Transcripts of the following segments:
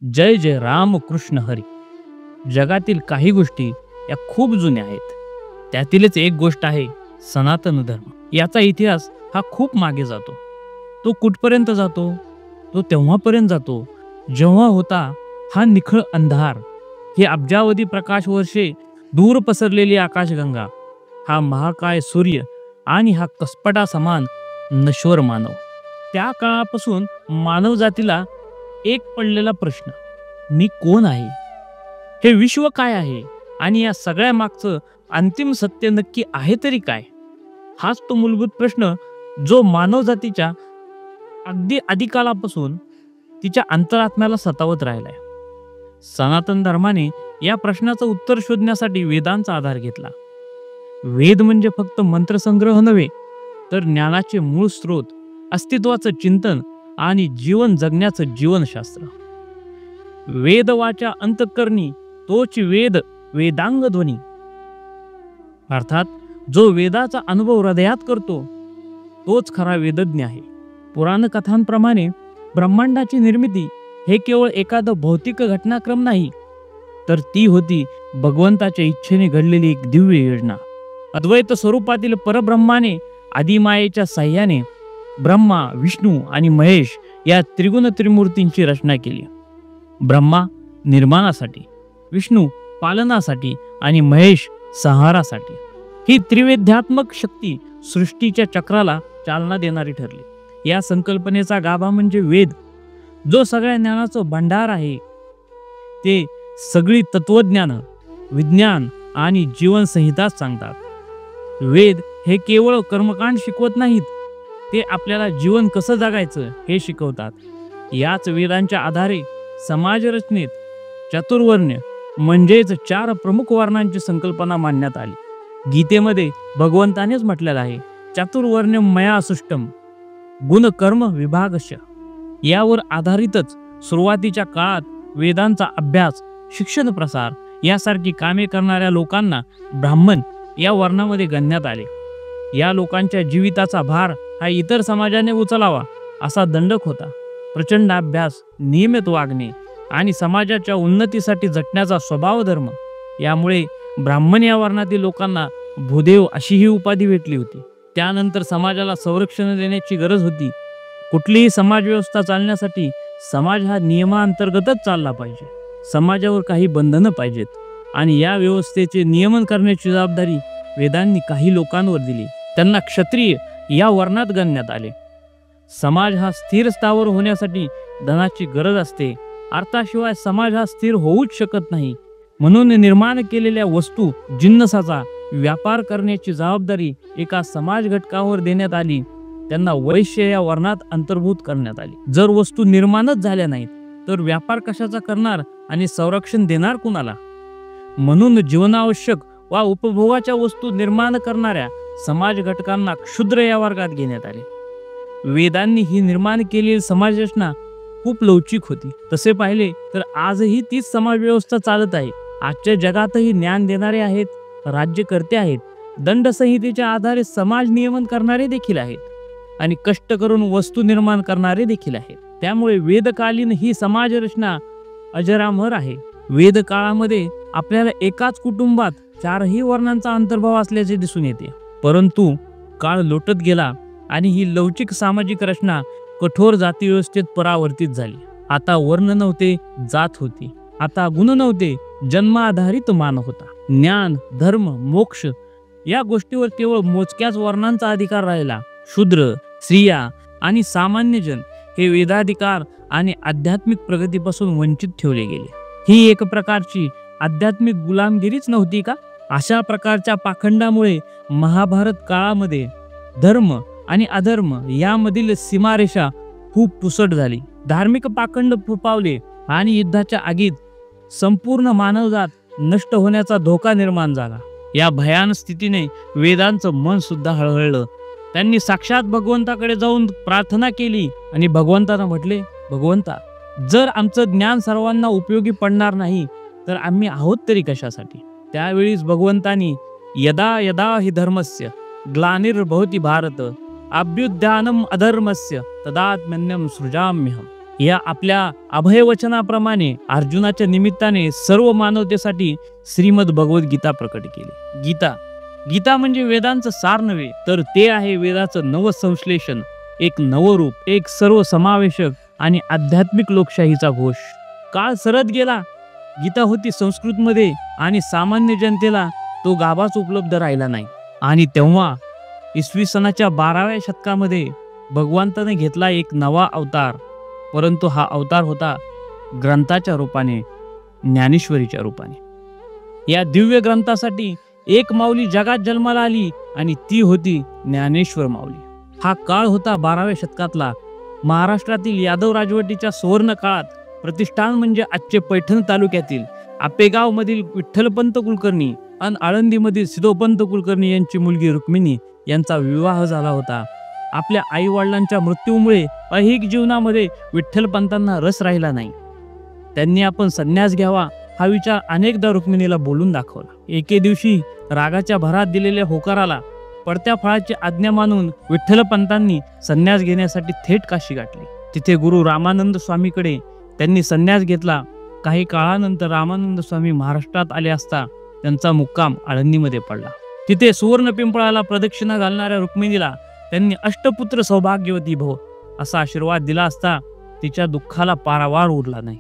जय जय राम कृष्ण हरी. जगातील काही गोष्टी या खूप जुन्या आहेत. त्यातीलच एक गोष्ट आहे सनातन धर्म. याचा इतिहास हा खूप मागे जातो. तो कुठपर्यंत जातो? तो तेव्हापर्यंत जातो जेव्हा होता हा निखळ अंधार, हे अब्जावधी प्रकाश वर्षे दूर पसरलेली आकाशगंगा, हा महाकाय सूर्य आणि हा कसपटा समान नश्वर मानव. त्या काळापासून मानव जातीला एक पडलेला प्रश्न, मी कोण आहे, हे विश्व काय आहे आणि या सगळ्या मागचं अंतिम सत्य नक्की आहे तरी काय? हाच तो मूलभूत प्रश्न जो मानव जातीच्या अगदी आदिकालापासून तिच्या अंतरात्म्याला सतावत राहिलाय. सनातन धर्माने या प्रश्नाचं उत्तर शोधण्यासाठी वेदांचा आधार घेतला. वेद म्हणजे फक्त मंत्रसंग्रह नव्हे, तर ज्ञानाचे मूळ स्रोत, अस्तित्वाचं चिंतन आणि जीवन जगण्याचं जीवनशास्त्र. वेदवाचा अंतःकरणी तोच वेद वेदांग ध्वनी. अर्थात जो वेदाचा अनुभव हृदयात करतो तोच खरा वेदज्ञ आहे. पुराण कथांप्रमाणे ब्रह्मांडाची निर्मिती हे केवळ एखादं भौतिक घटनाक्रम नाही, तर ती होती भगवंताच्या इच्छेने घडलेली एक दिव्य योजना. अद्वैत स्वरूपातील परब्रह्माने आदिमायेच्या साह्याने ब्रह्मा, विष्णू आणि महेश या त्रिगुण त्रिमूर्तींची रचना केली. ब्रह्मा निर्माणासाठी, विष्णू पालनासाठी आणि महेश संहारासाठी. ही त्रिवेद्यात्मक शक्ती सृष्टीच्या चक्राला चालना देणारी ठरली. या संकल्पनेचा गाभा म्हणजे वेद, जो सगळ्या ज्ञानाचं भांडार आहे. ते सगळी तत्वज्ञान, विज्ञान आणि जीवनसंहिताच सांगतात. वेद हे केवळ कर्मकांड शिकवत नाहीत, ते आपल्याला जीवन कसं जगायचं हे शिकवतात. याच वेदांच्या आधारे समाजरचनेत चातुर्वर्ण्य म्हणजेच 4 प्रमुख वर्णांची संकल्पना मांडण्यात आली. गीतेमध्ये भगवंतानेच म्हटलेलं आहे, चातुर्वर्ण्यम मया सृष्टम गुण कर्म विभागश. यावर आधारितच सुरुवातीच्या काळात वेदांचा अभ्यास, शिक्षण, प्रसार यासारखी कामे करणाऱ्या लोकांना ब्राह्मण या वर्णामध्ये गणण्यात आले. या लोकांच्या जीविताचा भार हा इतर समाजाने उचलावा असा दंडक होता. प्रचंड अभ्यास, नियमित वागणे आणि समाजाच्या उन्नतीसाठी झटण्याचा स्वभाव धर्म, यामुळे ब्राह्मण या वर्णातील लोकांना भूदेव अशी ही उपाधी भेटली होती. त्यानंतर समाजाला संरक्षण देण्याची गरज होती. कुठलीही समाजव्यवस्था चालण्यासाठी समाज हा नियमांतर्गतच चालला पाहिजे. समाजावर काही बंधनं पाहिजेत आणि या व्यवस्थेचे नियमन करण्याची जबाबदारी वेदांनी काही लोकांवर दिली. त्यांना क्षत्रिय या वर्णात गणण्यात आले. समाज हा स्थिर स्थावर होण्यासाठी धनाची गरज असते. अर्थाशिवाय समाज हा स्थिर होऊच शकत नाही. म्हणून निर्माण केलेल्या वस्तू जिन्नसाचा व्यापार करण्याची जबाबदारी एका समाज घटकावर देण्यात आली. त्यांना वैश्य या वर्णात अंतर्भूत करण्यात आली. जर वस्तू निर्माणच झाल्या नाहीत तर व्यापार कशाचा करणार आणि संरक्षण देणार कुणाला? म्हणून जीवनावश्यक वा उपभोगाच्या वस्तू निर्माण करणाऱ्या समाज घटकांना क्षुद्र या वर्गात घेण्यात आले. वेदांनी ही निर्माण केलेली समाजरचना खूप लवचिक होती. तसे पाहिले तर आजही तीच समाज व्यवस्था चालत आहे. आजच्या जगातही ज्ञान देणारे आहेत, राज्यकर्ते आहेत, दंडसंहितेच्या आधारे समाज नियमन करणारे देखील आहेत आणि कष्ट करून वस्तू निर्माण करणारे देखील आहेत. त्यामुळे वेदकालीन ही समाजरचना अजरामर आहे. वेद काळामध्ये आपल्याला एकाच कुटुंबात 4ही वर्णांचा अंतर्भाव असल्याचे दिसून येते. परंतु काळ लोटत गेला आणि ही लवचिक सामाजिक रचना कठोर जाती व्यवस्थेत परावर्तित झाली. आता वर्ण नव्हते, जात होती. आता गुण नव्हते, जन्माधारित मान होता. ज्ञान, धर्म, मोक्ष या गोष्टीवर केवळ मोजक्याच वर्णांचा अधिकार राहिला. शूद्र, स्त्रिया आणि सामान्य जन हे वेदाधिकार आणि आध्यात्मिक प्रगतीपासून वंचित ठेवले गेले. ही एक प्रकारची आध्यात्मिक गुलामगिरीच नव्हती का? अशा प्रकारच्या पाखंडामुळे महाभारत काळामध्ये धर्म आणि अधर्म यामधील सीमारेषा खूप पुसट झाली. धार्मिक पाखंड फोफावले आणि युद्धाच्या आगीत संपूर्ण मानवजात नष्ट होण्याचा धोका निर्माण झाला. या भयान स्थितीने वेदांचं मन सुद्धा हळहळलं. त्यांनी साक्षात भगवंताकडे जाऊन प्रार्थना केली आणि भगवंतांना म्हटले, भगवंता, जर आमचं ज्ञान सर्वांना उपयोगी पडणार नाही तर आम्ही आहोत तरी कशासाठी? त्यावेळीच भगवंतांनी यदा यदा हि धर्मस्य ग्लानिर्भवति भारत अभ्युत्थानम अधर्मस्य तदात्म्यन्यम सृजाम्यहम या आपल्या अभयवचनाप्रमाणे अर्जुनाच्या निमित्ताने सर्व मानवतेसाठी श्रीमद भगवद्गीता प्रकट केली. गीता म्हणजे वेदांचं सार नव्हे, तर ते आहे वेदाचं नवसंश्लेषण, एक नवरूप, एक सर्वसमावेशक आणि आध्यात्मिक लोकशाहीचा घोष. काळ सरत गेला, गीता होती संस्कृतमध्ये आणि सामान्य जनतेला तो गाभाच उपलब्ध राहिला नाही. आणि तेव्हा इसवी सनाच्या 12व्या शतकामध्ये भगवंताने घेतला एक नवा अवतार, परंतु हा अवतार होता ग्रंथाच्या रूपाने, ज्ञानेश्वरीच्या रूपाने. या दिव्य ग्रंथासाठी एक माऊली जगात जन्माला आली आणि ती होती ज्ञानेश्वर माऊली. हा काळ होता 12व्या शतकातला. महाराष्ट्रातील यादव राजवटीच्या सुवर्ण काळात प्रतिष्ठान म्हणजे आजचे पैठण तालुक्यातील आपेगाव मधील विठ्ठलपंत कुलकर्णी आणि आळंदीमधील सिद्धोपंत कुलकर्णी यांची मुलगी रुक्मिणी यांचा विवाह झाला होता. आपल्या आई वडिलांच्या मृत्यूमुळे ऐहिक जीवनामध्ये विठ्ठलपंतांना रस राहिला नाही. त्यांनी आपण संन्यास घ्यावा हा विचार अनेकदा रुक्मिणीला बोलून दाखवला. एके दिवशी रागाच्या भरात दिलेल्या होकाराला पडत्या फळाची आज्ञा मानून विठ्ठलपंतांनी संन्यास घेण्यासाठी थेट काशी गाठली. तिथे गुरु रामानंद स्वामीकडे त्यांनी संन्यास घेतला. काही काळानंतर रामानंद स्वामी महाराष्ट्रात आले असता त्यांचा मुक्काम आळंदीमध्ये पडला. तिथे सुवर्ण पिंपळाला प्रदक्षिणा घालणाऱ्या रुक्मिणीला त्यांनी अष्टपुत्र सौभाग्यवती भव असा आशीर्वाद दिला असता तिच्या दुःखाला पारावार उरला नाही.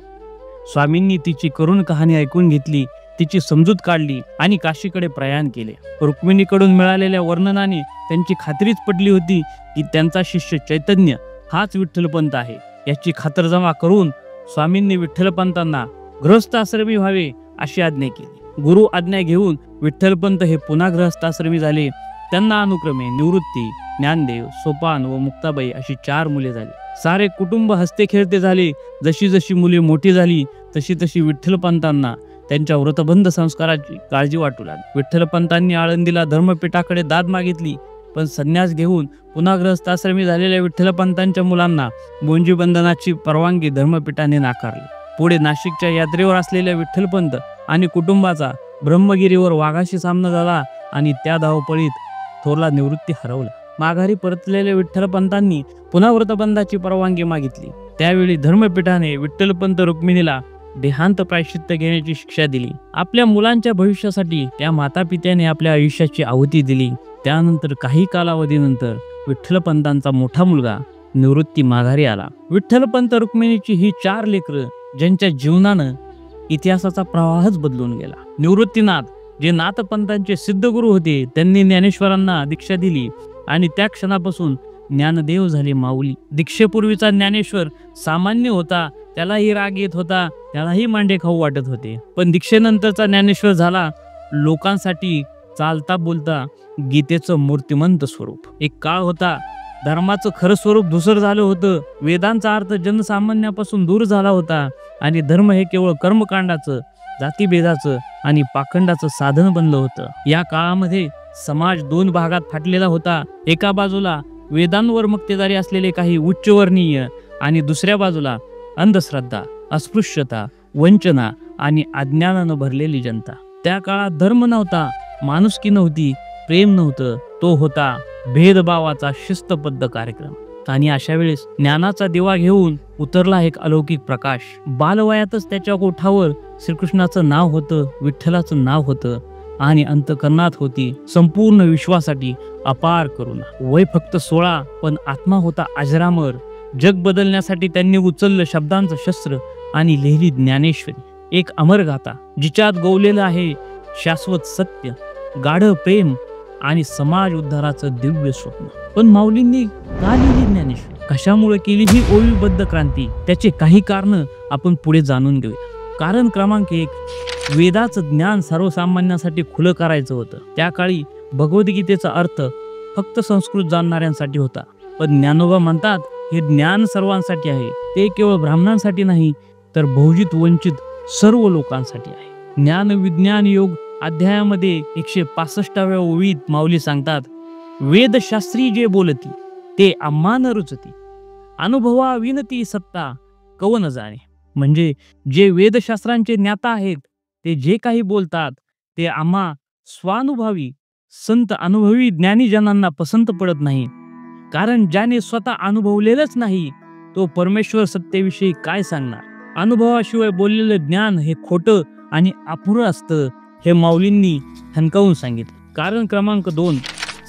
स्वामींनी तिची करुण कहाणी ऐकून घेतली, तिची समजूत काढली आणि काशीकडे प्रयाण केले. रुक्मिणीकडून मिळालेल्या वर्णनाने त्यांची खात्रीच पटली होती की त्यांचा शिष्य चैतन्य हाच विठ्ठलपंत आहे. याची खातरजमा करून स्वामींनी विठ्ठलपंतांना गृहस्थाश्रमी व्हावे अशी आज्ञा केली. गुरु आज्ञा घेऊन विठ्ठलपंत हे पुन्हा गृहस्थाश्रमी झाले. त्यांना अनुक्रमे निवृत्ती, ज्ञानदेव, सोपान व मुक्ताबाई अशी 4 मुले झाली. सारे कुटुंब हसते खेळते झाले. जशी जशी मुले मोठी झाली तशी तशी विठ्ठलपंतांना त्यांच्या व्रतबंध संस्काराची काळजी वाटू लागली. विठ्ठलपंतांनी आळंदीला धर्मपीठाकडे दाद मागितली, पण संन्यास घेऊन पुन्हा गृहस्थाश्रमी झालेल्या विठ्ठलपंतांच्या मुलांना बोंजी बंधनाची परवानगी धर्मपीठाने नाकारली. पुढे नाशिकच्या यात्रेवर असलेल्या विठ्ठलपंत आणि कुटुंबाचा ब्रह्मगिरीवर वाघाशी सामना झाला आणि त्या धावपळीत थोरला निवृत्ती हरवला. माघारी परतलेल्या विठ्ठलपंतांनी पुन्हा व्रतबंधाची परवानगी मागितली. त्यावेळी धर्मपीठाने विठ्ठलपंत रुक्मिणीला देहांत प्रायश्चित्त घेण्याची शिक्षा दिली. आपल्या मुलांच्या भविष्यासाठी त्या मातापित्याने आपल्या आयुष्याची आहुती दिली. त्यानंतर काही कालावधीनंतर विठ्ठलपंतांचा मोठा मुलगा निवृत्ती माघारी आला. विठ्ठलपंत रुक्मिणीची ही 4 लेकरं ज्यांच्या जीवनानं इतिहासाचा प्रवाहच बदलून गेला. निवृत्तीनाथ जे नाथपंतांचे सिद्ध गुरु होते, त्यांनी ज्ञानेश्वरांना दीक्षा दिली आणि त्या क्षणापासून ज्ञानदेव झाले माऊली. दीक्षेपूर्वीचा ज्ञानेश्वर सामान्य होता, त्यालाही राग येत होता, त्यालाही मांडे खाऊ वाटत होते. पण दीक्षेनंतरचा ज्ञानेश्वर झाला लोकांसाठी चालता बोलता गीतेचं मूर्तिमंत स्वरूप. एक काळ होता धर्माचं खरं स्वरूप धुसर झालं होतं. वेदांचा अर्थ जनसामान्यापासून दूर झाला होता आणि धर्म हे केवळ कर्मकांडाचं, जातीभेदाचं आणि पाखंडाचं साधन बनलं होतं. या काळामध्ये समाज 2 भागात फाटलेला होता. एका बाजूला वेदांवर मक्तेदारी असलेले काही उच्चवर्णीय आणि दुसऱ्या बाजूला अंधश्रद्धा, अस्पृश्यता, वंचना आणि अज्ञानानं भरलेली जनता. त्या काळात धर्म नव्हता, माणुसकी नव्हती, प्रेम नव्हतं. तो होता भेदभावाचा शिस्तबद्ध कार्यक्रम. आणि अशा वेळेस ज्ञानाचा दिवा घेऊन उतरला एक अलौकिक प्रकाश. बालवयातच त्याच्या ओठावर श्रीकृष्णाचं नाव होतं, विठ्ठलाचं नाव होतं आणि अंतकरणात होती संपूर्ण विश्वासाठी अपार करुणा. वय फक्त 16, पण आत्मा होता अजरामर. जग बदलण्यासाठी त्यांनी उचललं शब्दांचं शस्त्र आणि लिहिली ज्ञानेश्वरी, एक अमर गाथा जिच्यात गोवलेलं आहे शाश्वत सत्य, गाढ प्रेम आणि समाज उद्धाराचं दिव्य स्वप्न. पण माऊलींनी का लिहिली ज्ञानेश्वरी? कशामुळे केली ही ओवीबद्ध क्रांती? त्याचे काही कारण आपण पुढे जाणून घेऊया. कारण क्रमांक 1, वेदाचं ज्ञान सर्वसामान्यांसाठी खुलं करायचं होतं. त्या काळी भगवद्गीतेचा अर्थ फक्त संस्कृत जाणणाऱ्यांसाठी होता. पण ज्ञानोबा म्हणतात हे ज्ञान सर्वांसाठी आहे. ते केवळ ब्राह्मणांसाठी नाही, तर बहुजित वंचित सर्व लोकांसाठी आहे. ज्ञान विज्ञान योग अध्यायामध्ये 165व्या ओळीत माऊली सांगतात, वेदशास्त्री जे बोलती ते आम्हा न रुचती, अनुभवा विनती सत्ता कवन जाणे. म्हणजे जे वेदशास्त्रांचे ज्ञाता आहेत ते जे काही बोलतात ते आम्हा स्वानुभवी संत अनुभवी ज्ञानीजनांना पसंत पडत नाही. कारण ज्याने स्वतः अनुभवलेलंच नाही तो परमेश्वर सत्तेविषयी काय सांगणार. अनुभवाशिवाय बोललेलं ज्ञान हे खोटं आणि अपुरं असतं हे माऊलींनी ठणकावून सांगितलं. कारण क्रमांक 2,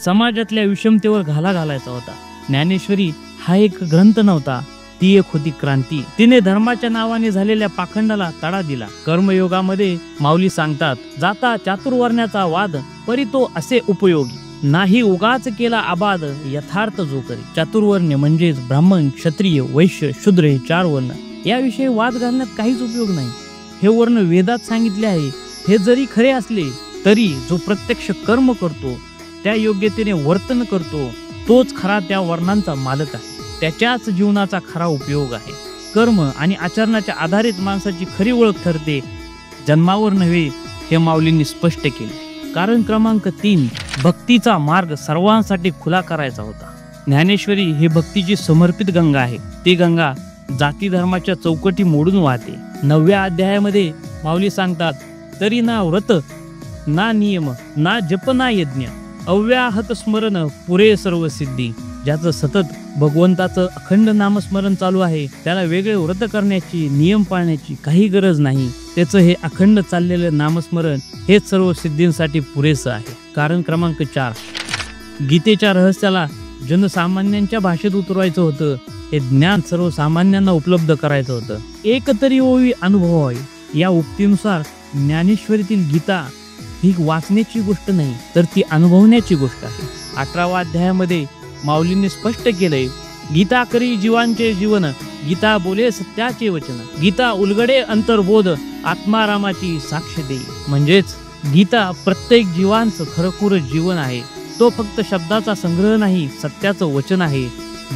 समाजातल्या विषमतेवर घाला घालायचा होता. ज्ञानेश्वरी हा एक ग्रंथ नव्हता, ती एक होती क्रांती. तिने धर्माच्या नावाने झालेल्या पाखंडाला तडा दिला. कर्मयोगामध्ये माऊली सांगतात, जाता चातुर्वर्ण्याचा वाद परी तो असे उपयोगी, नाही उगाच केला आबाद यथार्थ जो करी. चातुर्वर्ण्य म्हणजेच ब्राह्मण, क्षत्रिय, वैश्य, शूद्र हे 4 वर्ण. याविषयी वाद घालण्यात काहीच उपयोग नाही. हे वर्ण वेदात सांगितले आहे. हे जरी खरे असले तरी जो प्रत्यक्ष कर्म करतो, त्या योग्यतेने वर्तन करतो, तोच खरा त्या वर्णांचा मालक आहे. त्याच्याच जीवनाचा खरा उपयोग आहे. कर्म आणि आचरणाच्या आधारित माणसाची खरी ओळख ठरते, जन्मावर नव्हे, हे माऊलींनी स्पष्ट केले. कारण क्रमांक 3, भक्तीचा मार्ग सर्वांसाठी खुला करायचा होता. ज्ञानेश्वरी ही भक्तीची समर्पित गंगा आहे. ती गंगा जाती धर्माच्या चौकटी मोडून वाहते. 9व्या अध्यायामध्ये माऊली सांगतात, तरी ना व्रत ना नियम ना जप ना यज्ञ, अव्याहत स्मरण पुरे सर्व सिद्धी. ज्याचं सतत भगवंताचं अखंड नामस्मरण चालू आहे, त्याला वेगळे व्रत करण्याची, नियम पाळण्याची काही गरज नाही. त्याचं हे अखंड चाललेलं नामस्मरण हेच सर्व सिद्धींसाठी पुरेसं आहे. कारण क्रमांक 4, गीतेच्या रहस्याला जनसामान्यांच्या भाषेत उतरवायचं होतं. हे ज्ञान सर्वसामान्यांना उपलब्ध करायचं होतं. एक तरी ओवी अनुभवावी, या उक्तीनुसार ज्ञानेश्वरीतील गीता ही वाचण्याची गोष्ट नाही, तर ती अनुभवण्याची गोष्ट आहे. 18व्या अध्यायामध्ये माऊलींनी स्पष्ट केलंय, गीता करी जीवांचे जीवन, गीता बोले सत्याचे वचन, गीता उलगडे अंतर्बोध, आत्मारामाची साक्ष देई. म्हणजेच गीता प्रत्येक जीवांचं खरखुर जीवन आहे. तो फक्त शब्दाचा संग्रह नाही, सत्याचं वचन आहे.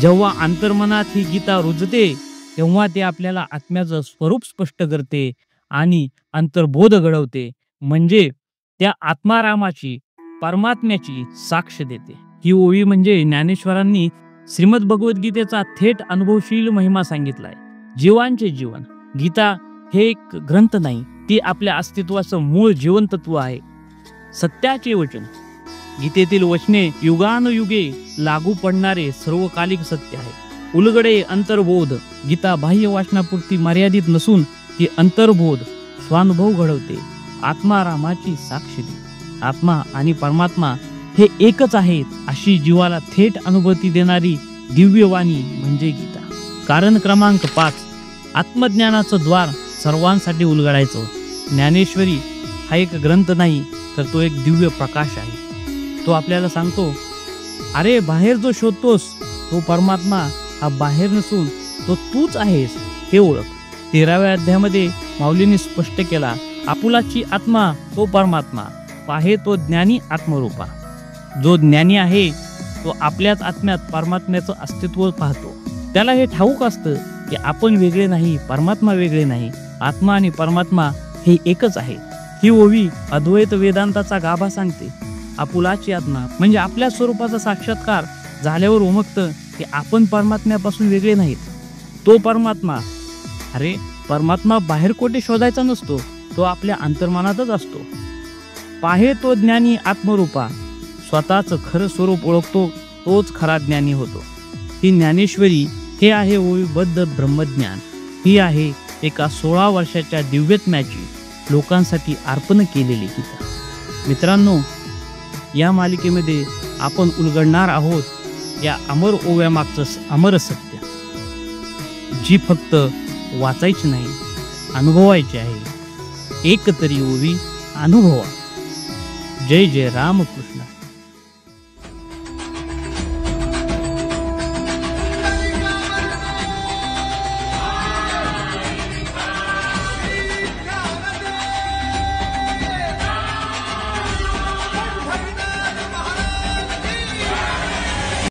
जेव्हा अंतर्मनात ही गीता रुजते, तेव्हा ते आपल्याला आत्म्याचं स्वरूप स्पष्ट करते आणि अंतर्बोध घडवते. म्हणजे त्या आत्मारामाची, परमात्म्याची साक्ष देते. ही ओवी म्हणजे ज्ञानेश्वरांनी श्रीमद भगवद्गीतेचा थेट अनुभवशील महिमा सांगितलाय. जीवांचे जीवन. गीता हे एक ग्रंथ नाही, ती आपल्या अस्तित्वाचं मूळ जीवनतत्व आहे. सत्याचे वचन. गीतेतील वचने युगानुयुगे लागू पडणारे सर्वकालिक सत्य आहे. उलगडे अंतर्बोध. गीता बाह्य वाचनापुरती मर्यादित नसून ती अंतर्बोध, स्वानुभव घडवते. आत्मारामाची साक्ष दे. आत्मा आणि परमात्मा हे एकच आहेत अशी जीवाला थेट अनुभूती देणारी दिव्यवाणी म्हणजे गीता. कारण क्रमांक 5, आत्मज्ञानाचं द्वार सर्वांसाठी उलगडायचं. ज्ञानेश्वरी हा एक ग्रंथ नाही, तर तो एक दिव्य प्रकाश आहे. तो आपल्याला सांगतो, अरे बाहेर जो शोधतोस तो परमात्मा हा बाहेर नसून तो तूच आहेस, हे ओळख. 13व्या अध्यायामध्ये माऊलींनी स्पष्ट केला, आपुलाची आत्मा तो परमात्मा, पाहे तो ज्ञानी आत्मरूपा. जो ज्ञानी आहे तो आपल्याच आत्म्यात परमात्म्याचं अस्तित्व पाहतो. त्याला हे ठाऊक असतं की आपण वेगळे नाही, परमात्मा वेगळे नाही, आत्मा आणि परमात्मा हे एकच आहे. ही ओवी अद्वैत वेदांताचा गाभा सांगते. आपुलाची आत्मा म्हणजे आपल्या स्वरूपाचा साक्षात्कार झाल्यावर उमगतं की आपण परमात्म्यापासून वेगळे नाहीत. तो परमात्मा, अरे परमात्मा बाहेर कोठे शोधायचा नसतो, तो आपल्या अंतर्मनातच असतो. पाहे तो ज्ञानी आत्मरूपा. स्वतःचं खरं स्वरूप ओळखतो तोच खरा ज्ञानी होतो. ही ज्ञानेश्वरी हे आहे ओवीबद्ध ब्रह्मज्ञान. ही आहे एका 16 वर्षाच्या दिव्यात्म्याची लोकांसाठी अर्पण केलेली गीता. मित्रांनो, या मालिकेमध्ये आपण उलगडणार आहोत या अमर ओव्यामागचं अमर सत्य, जी फक्त वाचायची नाही, अनुभवायची आहे. एक तरी ओवी अनुभवा. जय जय रामकृष्ण.